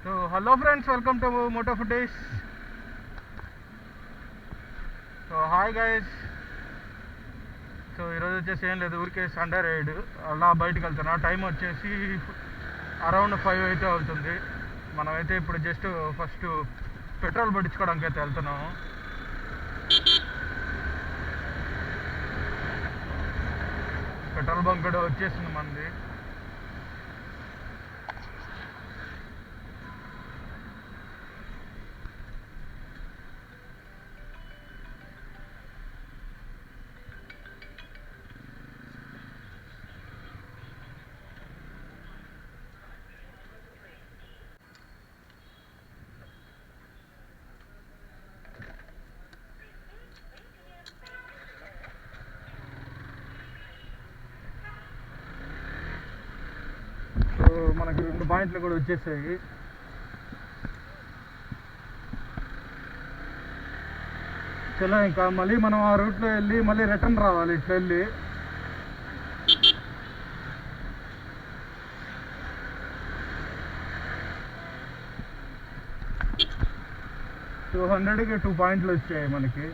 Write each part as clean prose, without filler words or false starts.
So hello friends, welcome to Moto Footage. So hi guys. So ఈరోజు వచ్చేసి ఏం లేదు, ఊరికే సండే రైడ్ అలా బయటకు వెళ్తున్నా. టైం వచ్చేసి అరౌండ్ 5 అయితే అవుతుంది. మనమైతే ఇప్పుడు జస్ట్ ఫస్ట్ పెట్రోల్ పట్టించుకోవడానికి అయితే వెళ్తున్నాము. పెట్రోల్ బంక్ కూడా వచ్చేసింది మనది. మనకి 2 పాయింట్లు కూడా వచ్చేసాయి. చలో ఇంకా మళ్ళీ మనం ఆ రూట్లో వెళ్ళి మళ్ళీ రిటర్న్ రావాలి. ఇట్లా వెళ్ళి 200కి 2 పాయింట్లు వచ్చాయి మనకి.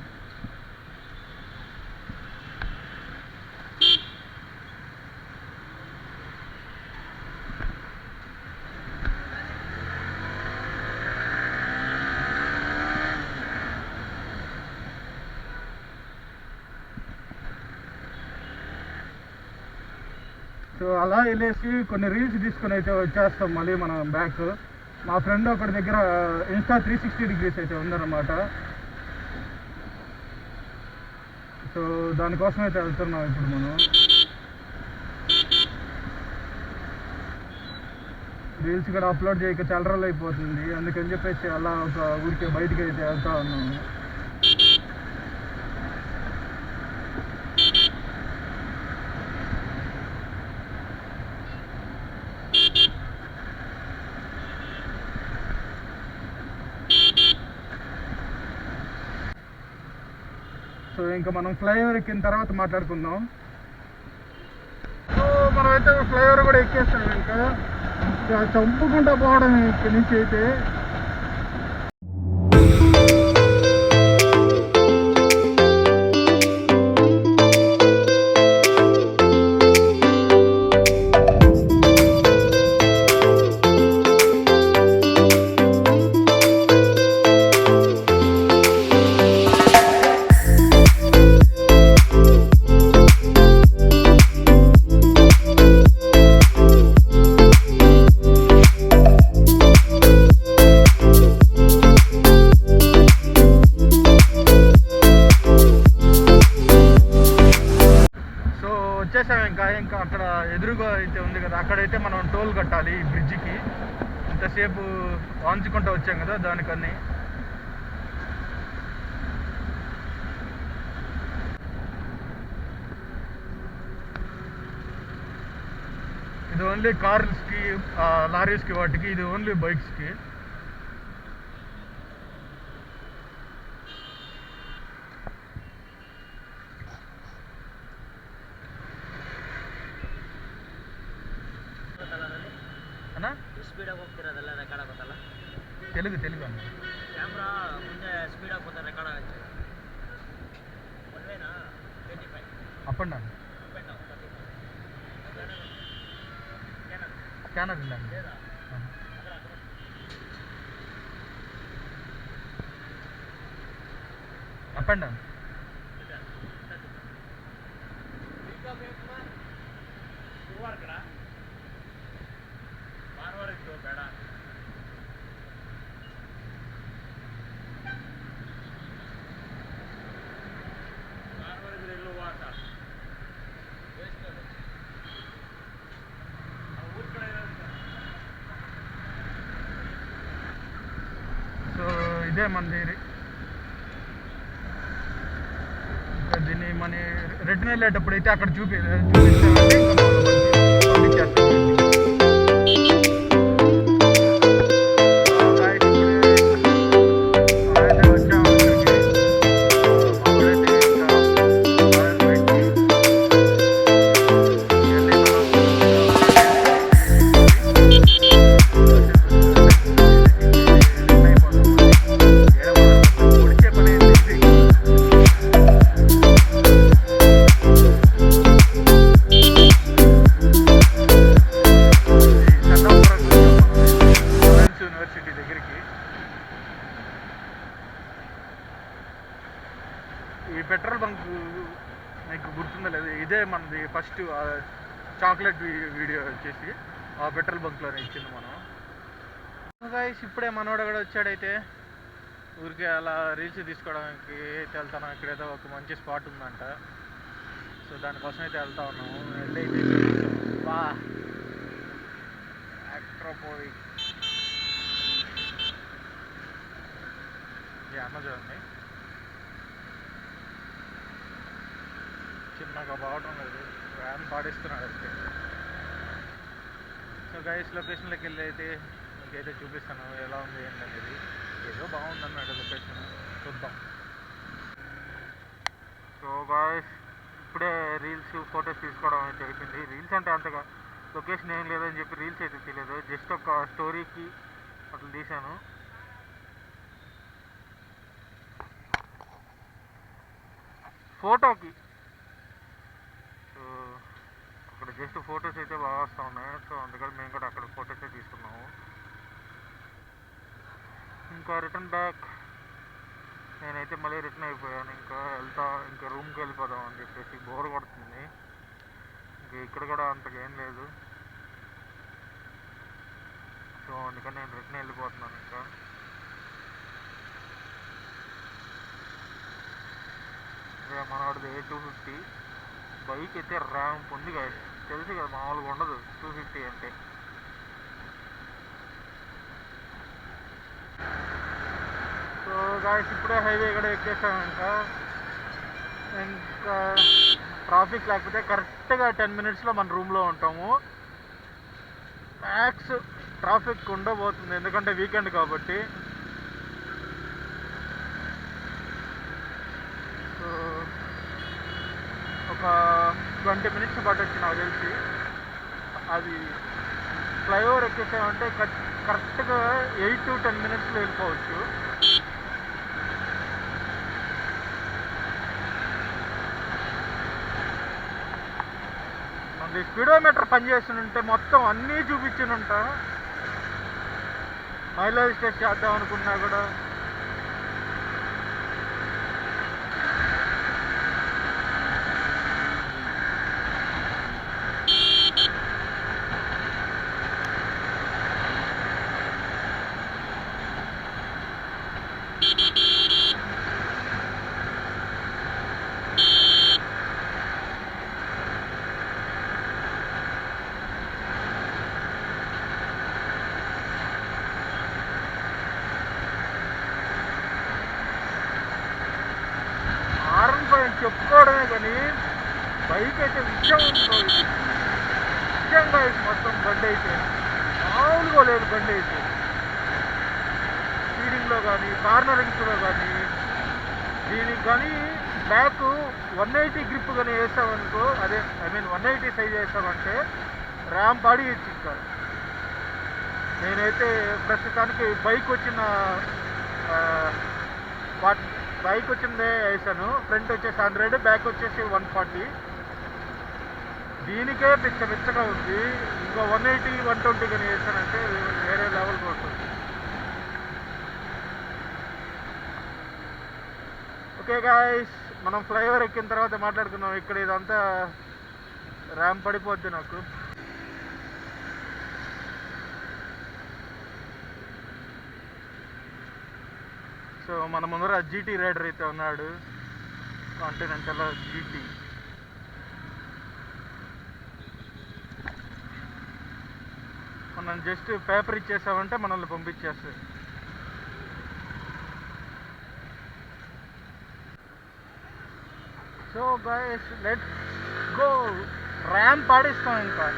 సో అలా వెళ్ళేసి కొన్ని రీల్స్ తీసుకొని అయితే వచ్చేస్తాం మళ్ళీ మనం బ్యాక్. మా ఫ్రెండ్ ఒకటి దగ్గర ఇన్స్టా 360 డిగ్రీస్ అయితే ఉందన్నమాట. సో దానికోసం అయితే వెళ్తున్నాం ఇప్పుడు మనం. రీల్స్ కూడా అప్లోడ్ చేయక చాలా రోజులు అయిపోతుంది, అందుకని చెప్పేసి అలా ఒక ఊరికే బయటికి అయితే వెళ్తా ఉన్నాము. సో ఇంకా మనం ఫ్లైఓవర్ ఎక్కిన తర్వాత మాట్లాడుకుందాం. సో మనమైతే ఫ్లైఓవర్ కూడా ఎక్కేస్తాం. ఇంకా చంపుకుంటా పోవడం ఇక్కడి నుంచి అయితే. వచ్చేసాం. ఇంకా అక్కడ ఎదురుగా అయితే ఉంది కదా, అక్కడైతే మనం టోల్ కట్టాలి ఈ బ్రిడ్జికి. ఇంతసేపు వాంచుకుంటూ వచ్చాం కదా దానికని. ఇది ఓన్లీ కార్స్కి, లారీస్కి, వాటికి. ఇది ఓన్లీ బైక్స్కి. తెలుగు తెలుగు అన్న. ಕ್ಯಾಮ್ರಾ ಮುಂದೆ ಸ್ಪೀಡ್ ಆಗಿ ಬರ್ತಾರೆ, ರೆಕಾರ್ಡ್ ಆಗುತ್ತೆ. ಒನ್ವೇನಾ 25 ಅಪ್ ಅಂಡ್ ಡೌನ್. ಸ್ಕ್ಯಾನರ್ ಇಲ್ಲ ಅಪ್ ಅಂಡ್ ಡೌನ್. ಬೇಡ ఇదే మందిరి. ఇంకా దీన్ని మన రిటర్న్ వెళ్ళేటప్పుడు అయితే అక్కడ చూపిస్తే మనది ఫస్ట్ చాక్లెట్ వీడియో వచ్చేసి ఆ పెట్రోల్ బంక్లోనే ఇచ్చింది మనం. గైస్ ఇప్పుడే మనోడు కూడా వచ్చాడైతే ఊరికే అలా రీల్స్ తీసుకోవడానికి అయితే వెళ్తాను. ఇక్కడేదో ఒక మంచి స్పాట్ ఉందంట, సో దానికోసం అయితే వెళ్తా ఉన్నాము. వెళ్ళి వా యాక్ట్రోపోయిక్ అన్న చూడండి, చిన్నగా బాగటం లేదు, వ్యాన్ పాడిస్తున్నాడు అయితే. సో గైస్ లొకేషన్లోకి వెళ్ళి అయితే మీకైతే చూపిస్తాను ఎలా ఉంది ఏంటనేది. ఏదో బాగుందన్నాడు లొకేషన్, చూద్దాం. సో గాయస్ ఇప్పుడే రీల్స్ ఫొటోస్ తీసుకోవడం అయితే అయిపోయింది. రీల్స్ అంటే అంతగా లొకేషన్ ఏం లేదని చెప్పి రీల్స్ అయితే తీయలేదు, జస్ట్ ఒక స్టోరీకి అట్లా తీశాను. ఫోటోకి సో అక్కడ జస్ట్ ఫొటోస్ అయితే బాగా వస్తూ ఉన్నాయి. సో అందుకని మేము కూడా అక్కడ ఫొటోసే తీసుకున్నాము. ఇంకా రిటర్న్ బ్యాక్ నేనైతే మళ్ళీ రిటర్న్ అయిపోయాను. ఇంకా రూమ్కి వెళ్ళిపోదాం అని చెప్పేసి బోర్ కొడుతుంది. ఇంకా ఇక్కడ కూడా అంతగా ఏం లేదు, సో అందుకని నేను రిటర్న్ వెళ్ళిపోతున్నాను. ఇంకా మనవాడిది A250 బైక్ అయితే ర్యాంప్ ఉంది గాయస్, తెలుసు కదా మామూలుగా ఉండదు 250 అంటే. సో గాయస్ ఇప్పుడే హైవే కూడా ఎక్కేసాము. ఇంకా ట్రాఫిక్ లేకపోతే కరెక్ట్గా 10 minutesలో మన రూమ్లో ఉంటాము. మ్యాక్స్ ట్రాఫిక్ ఉండబోతుంది ఎందుకంటే వీకెండ్ కాబట్టి. సో ఒక 20 minutes పట్టొచ్చు నాకు తెలిసి. అది ఫ్లైఓవర్ ఎక్కేసామంటే కరెక్ట్గా 8 to 10 minutesలో వెళ్ళిపోవచ్చు. మనది స్పీడోమీటర్ పనిచేస్తుంటే మొత్తం అన్నీ చూపించినుంటా. మైలేజ్ టెస్ట్ చేద్దాం అనుకున్నా కూడా చెప్పుకోవడమే కానీ బైక్ అయితే విషయంగా మొత్తం బండి అయితే మామూలుగా లేదు. బండి అయితే స్టీరింగ్లో కానీ కార్నరింగ్స్లో కానీ దీనికి కానీ బ్యాక్ 180 గ్రిప్ కానీ వేసామనుకో, అదే 180 సైజ్ వేసామంటే ర్యాంప్ బాడీ ఇచ్చింటారు. నేనైతే ప్రస్తుతానికి బైక్ వచ్చిందే వేసాను. ఫ్రంట్ వచ్చేసి 100, బ్యాక్ వచ్చేసి 140. దీనికే పిచ్చగా ఉంది. ఇంకా 180, 120 కానీ వేసానంటే వేరే లెవెల్ కొడుతుంది. ఓకే గాయస్, మనం ఫ్లైఓవర్ ఎక్కిన తర్వాత మాట్లాడుకుందాం. ఇక్కడ ఇదంతా ర్యాంప్ పడిపోద్ది నాకు. సో మన ముందర జీటీ రైడర్ అయితే ఉన్నాడు, కాంటినెంటల్ జీటీ. మనం జస్ట్ పేపర్ ఇచ్చేసామంటే మనల్ని పంపించేస్తుంది. So guys let's go, ramp ఆడిస్తాం ఇంకా.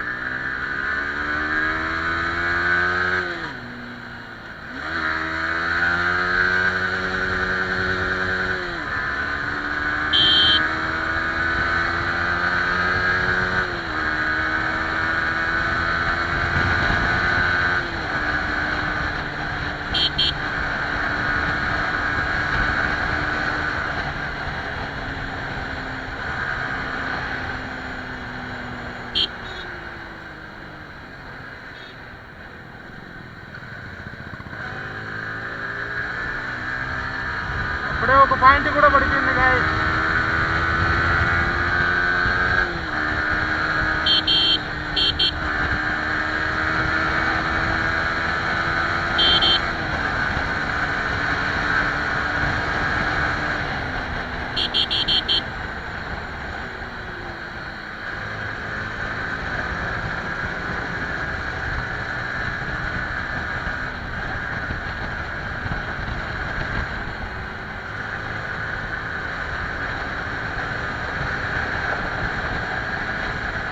ఇప్పుడే ఒక పాయింట్ కూడా పడిపోయింది గాయస్.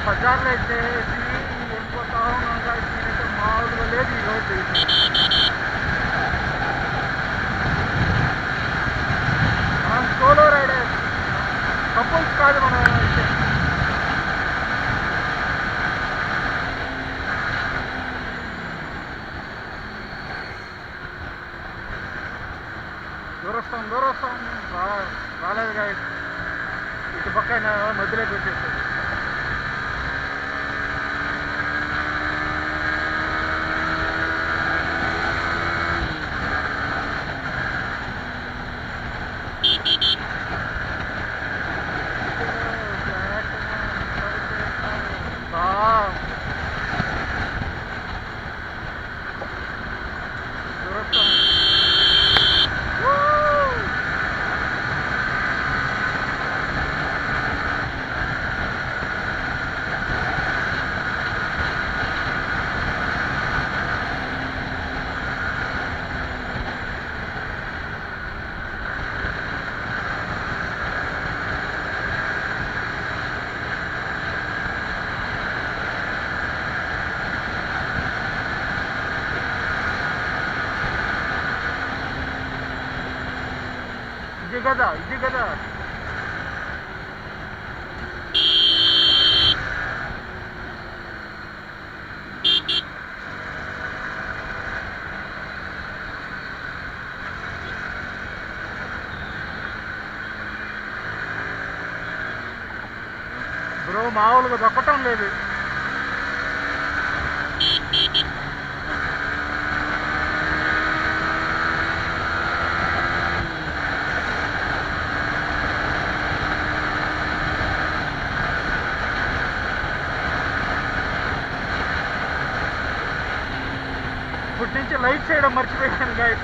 బజార్లో అయితే వెళ్ళిపోతా ఉన్నాం guys. నేనైతే మామూలుగా లేదు ఈ రోజు. మనం సోలో రైడర్, కపుల్స్ కాదు మనం అయితే. దూరొస్తాం రాలేదు guys. ఇటు పక్కన మధ్యలోకి వచ్చేస్తుంది. ఇది కదా బ్రో, మామూలుగా దొక్కటం లేదు. ఇప్పటి నుంచి లైట్ చేయడం మర్చిపోయాను గాయస్.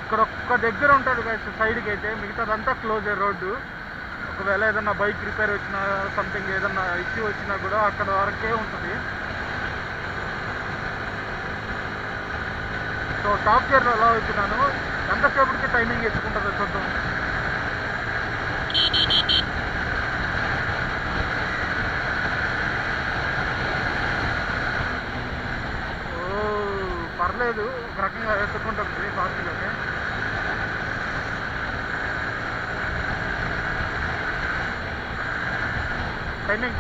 ఇక్కడ ఒక్క దగ్గర ఉంటుంది గాయస్ సైడ్కి అయితే, మిగతాదంతా క్లోజ్ రోడ్డు. ఒకవేళ ఏదన్నా బైక్ రిపేర్ వచ్చినా, సంథింగ్ ఏదన్నా ఇష్యూ వచ్చినా కూడా అక్కడ వరకే ఉంటుంది. సో టాప్ గేర్లో అలా అవుతున్నాను. ఎంతసేపటికి టైమింగ్ ఎత్తుకుంటుందో చూద్దాం. పర్లేదు, ఒక రకంగా ఎత్తుకుంటుంది ఫాస్ట్గానే. టైమింగ్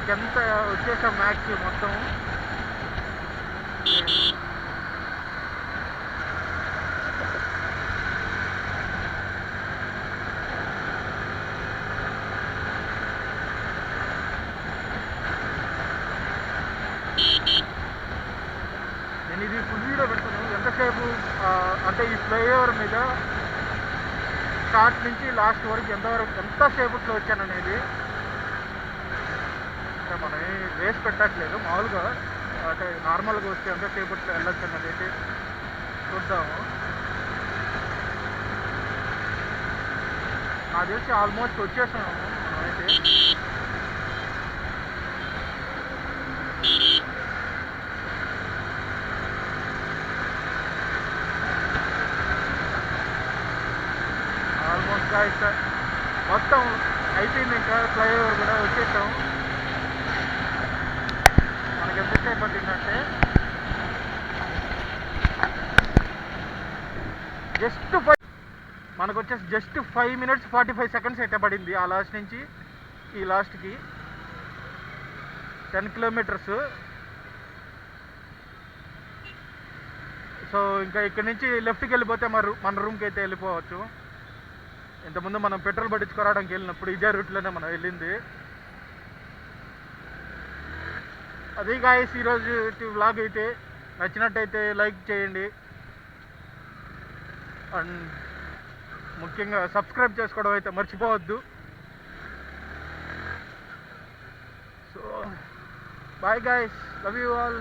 ఇంకెంత వచ్చేసాం మ్యాక్స్ మొత్తం. నేను ఇది ఫుల్ వీడియో పెడతాను. ఎంతసేపు అంటే ఈ ఫ్లైఓవర్ మీద స్టార్ట్ నుంచి లాస్ట్ వరకు ఎంతసేపట్లో వచ్చాను అనేది. అంటే మనం రేస్ పెట్టట్లేదు, మామూలుగా అంటే నార్మల్గా వస్తే ఎంతసేపట్లో వెళ్ళొచ్చు అన్నది అయితే చూద్దాము. నాకు తెలిసి ఆల్మోస్ట్ వచ్చేసాము మనమైతే. ఆల్మోస్ట్ మొత్తం అయిపోయింది. ఇంకా ఫ్లైఓవర్ కూడా వచ్చేసాం. మనకి ఎంతసేపు పట్టిందంటే మనకు వచ్చేసి జస్ట్ 5 minutes 45 seconds అయితే పడింది. ఆ లాస్ట్ నుంచి ఈ లాస్ట్కి 10 kilometers. సో ఇంకా ఇక్కడ నుంచి లెఫ్ట్కి వెళ్ళిపోతే మన రూమ్కి అయితే వెళ్ళిపోవచ్చు. ఇంతకుముందు మనం పెట్రోల్ పట్టించుకోవడానికి వెళ్ళినప్పుడు ఇదే రూట్లోనే మనం వెళ్ళింది. అదే గాయస్ ఈరోజు వ్లాగ్ అయితే. నచ్చినట్టయితే లైక్ చేయండి. అండ్ ముఖ్యంగా సబ్స్క్రైబ్ చేసుకోవడం అయితే మర్చిపోవద్దు. So bye guys, love you all.